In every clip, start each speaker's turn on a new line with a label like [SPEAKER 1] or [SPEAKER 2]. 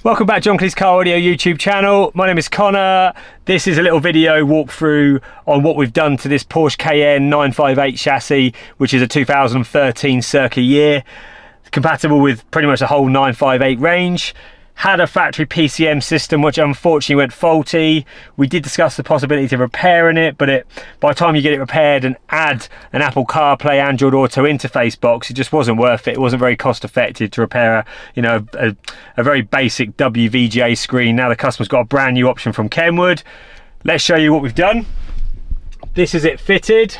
[SPEAKER 1] Welcome back, John Kleis Car Audio YouTube channel. My name is Connor. This is a little video walkthrough on what we've done to this Porsche Cayenne 958 chassis, which is a 2013 circa year. Compatible with pretty much the whole 958 range. Had a factory PCM system which unfortunately went faulty. We did discuss the possibility of repairing it, but by the time you get it repaired and add an Apple CarPlay Android Auto interface box, it just wasn't worth it. It wasn't very cost effective to repair a very basic WVGA screen. Now the customer's got a brand new option from KENWOOD. Let's show you what we've done. This is it fitted.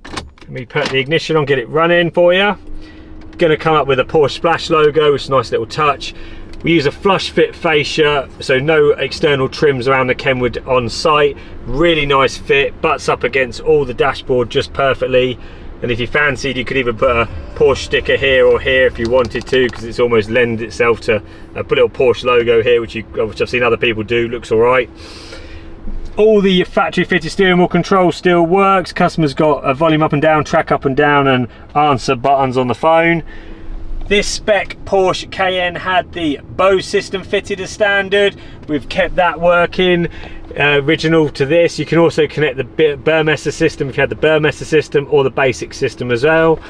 [SPEAKER 1] Let me put the ignition on, get it running for you. Going to come up with a Porsche Splash logo, which is a nice little touch. We use a flush fit fascia, so no external trims around the KENWOOD on site. Really nice fit, butts up against all the dashboard just perfectly. And if you fancied, you could even put a Porsche sticker here or here if you wanted to, because it's almost lends itself to put a little Porsche logo here, which I've seen other people do. Looks all right. All the factory fitted steering wheel control still works. Customer's got a volume up and down, track up and down, and answer buttons on the phone. This spec Porsche Cayenne had the Bose system fitted as standard. We've kept that working, original to this. You can also connect the Burmester system if you had the Burmester system, or the basic system as well.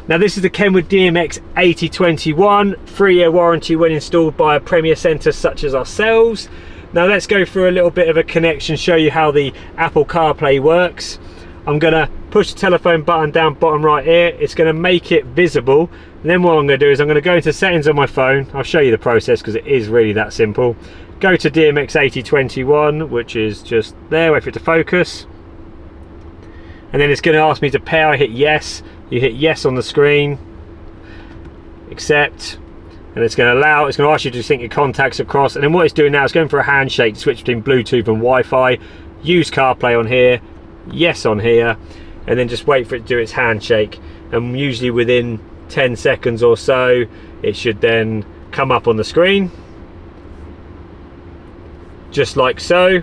[SPEAKER 1] Now this is the KENWOOD DMX8021, 3-year warranty when installed by a Premier Centre such as ourselves. Now let's go through a little bit of a connection, show you how the Apple CarPlay works. I'm gonna push the telephone button down bottom right here. It's gonna make it visible. And then what I'm gonna do is I'm gonna go into settings on my phone. I'll show you the process because it is really that simple. Go to DMX8021, which is just there, wait for it to focus. And then it's gonna ask me to pair. I hit yes. You hit yes on the screen. Accept. And it's going to ask you to sync your contacts across. And then what it's doing now is going for a handshake to switch between Bluetooth and Wi-Fi. Use CarPlay on here, yes on here, and then just wait for it to do its handshake. And usually within 10 seconds or so, it should then come up on the screen, just like so.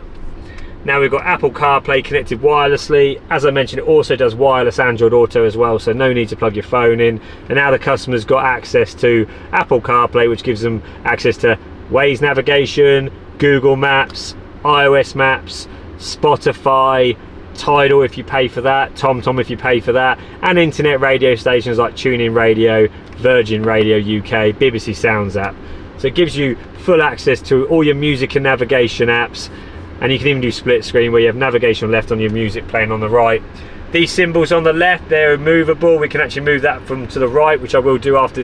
[SPEAKER 1] Now we've got Apple CarPlay connected wirelessly. As I mentioned, it also does wireless Android Auto as well, so no need to plug your phone in. And now the customer's got access to Apple CarPlay, which gives them access to Waze navigation, Google Maps, iOS Maps, Spotify, Tidal if you pay for that, TomTom if you pay for that, and internet radio stations like TuneIn Radio, Virgin Radio UK, BBC Sounds app. So it gives you full access to all your music and navigation apps. And you can even do split screen where you have navigation on left on your music playing on the right. These symbols on the left, they're movable. We can actually move that from to the right, which I will do after